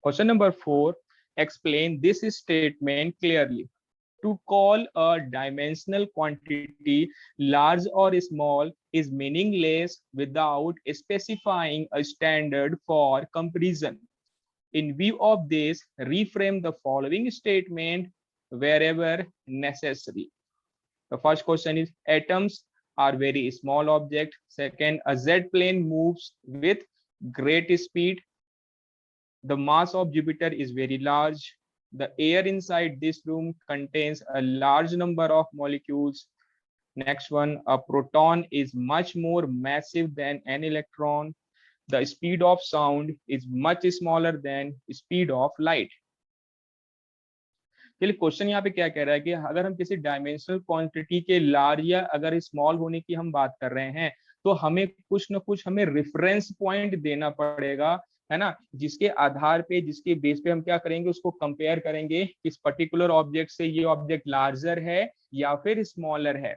Question number 4. Explain this statement clearly. To call a dimensional quantity large or small is meaningless without specifying a standard for comparison. In view of this, reframe the following statement wherever necessary. The first question is, atoms are very small object. Second, a z-plane moves with great speed. The mass of Jupiter is very large. The air inside this room contains a large number of molecules. Next one, a proton is much more massive than an electron. The speed of sound is much smaller than speed of light. चलिए question यहाँ पे क्या कह रहा है कि अगर हम किसी डायमेंशनल क्वांटिटी के लार्ज या अगर स्मॉल होने की हम बात कर रहे हैं तो हमें कुछ ना कुछ हमें रेफरेंस पॉइंट देना पड़ेगा, है ना, जिसके आधार पे जिसके बेस पे हम क्या करेंगे, उसको कंपेयर करेंगे किस पर्टिकुलर ऑब्जेक्ट से ये ऑब्जेक्ट लार्जर है या फिर स्मॉलर है।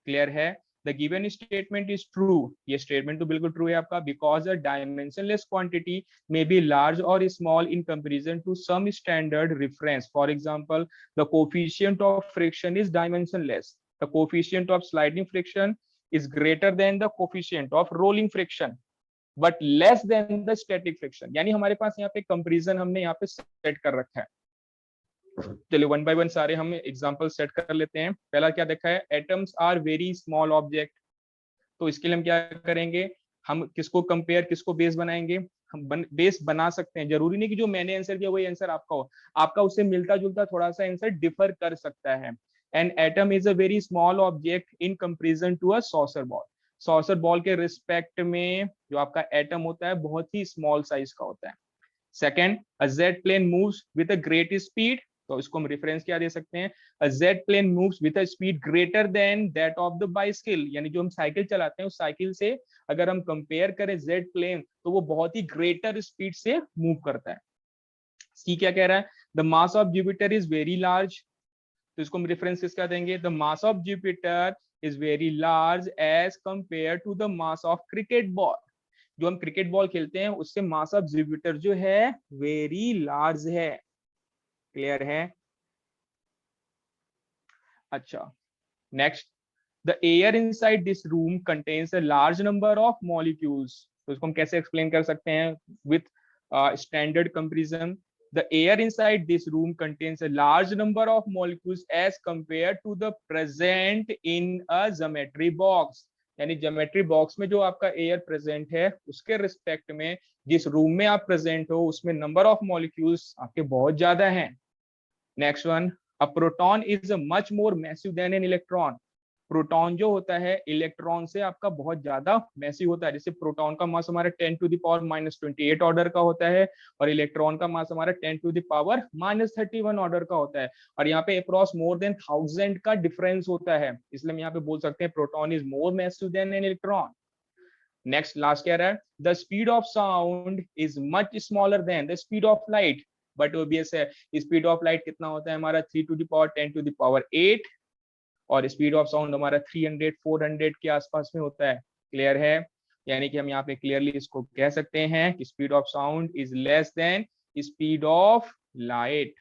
क्लियर है? The given statement is true. ये statement तो बिल्कुल true है आपका, because a dimensionless quantity may be large or small in comparison to some standard reference. For example, the coefficient of friction is dimensionless. The coefficient of sliding friction is greater than the coefficient of rolling friction, but less than the static friction. यानी हमारे पास यहाँ पे comparison हमने यहाँ पे set कर रखा है। चलिए वन बाय वन सारे हम एग्जांपल सेट कर लेते हैं। पहला क्या देखा है, atoms are very small object. तो इसके लिए हम क्या करेंगे, हम किसको कंपेयर किसको बेस बनाएंगे, हम बेस बना सकते हैं, जरूरी नहीं कि जो मैंने आंसर किया वही आंसर आपका हो, आपका उससे मिलता जुलता थोड़ा सा आंसर डिफर कर सकता है। An atom is a very small object in comparison to a soccer ball. Soccer ball के रिस्पेक्ट में जो आपका एटम होता है बहुत ही स्मॉल साइज का होता है। Second, a jet plane moves with a great speed. तो इसको हम रेफरेंस क्या दे सकते हैं, a jet plane moves with a speed greater than that of the bicycle. यानी जो हम साइकिल चलाते हैं उस साइकिल से अगर हम कंपेयर करें जेट प्लेन तो वो बहुत ही ग्रेटर स्पीड से मूव करता है। सी क्या कह रहा है, the mass of Jupiter is very large. तो इसको हम रेफरेंस किसका देंगे, the mass of Jupiter is very large as compare to the mass of cricket ball. जो हम क्रिकेट बॉल खेलते हैं उससे मास ऑफ जुपिटर जो है वेरी लार्ज है। क्लियर है? अच्छा, next, the air inside this room contains a large number of molecules. तो इसको हम कैसे एक्सप्लेन कर सकते हैं with standard comparison. The air inside this room contains a large number of molecules as compare to the present in a geometry box. यानी geometry box में जो आपका एयर प्रेजेंट है उसके रिस्पेक्ट में जिस रूम में आप प्रेजेंट हो उसमें नंबर ऑफ मॉलिक्यूल्स आपके बहुत ज्यादा हैं। Next one, a proton is much more massive than an electron. Proton जो होता है इलेक्ट्रॉन से आपका बहुत ज्यादा मैसिव होता है। जैसे प्रोटॉन का मास हमारा 10 टू द पावर -28 ऑर्डर का होता है और इलेक्ट्रॉन का मास हमारा 10 टू द पावर -31 ऑर्डर का होता है। और यहाँ पे अप्रॉक्स मोर देन 1000 का डिफरेंस होता है, इसलिए हम यहाँ पे बोल सकते हैं proton is more massive than an electron. Next last कह रहा है, the speed of sound is much smaller than the speed of light. But obvious है, स्पीड ऑफ लाइट कितना होता है हमारा 3 to the power 10 to the power 8 और speed of sound हमारा 300 400 के आसपास में होता है। क्लियर है? यानी कि हम यहाँ पे क्लियरली इसको कह सकते हैं कि speed of sound is less than speed of light.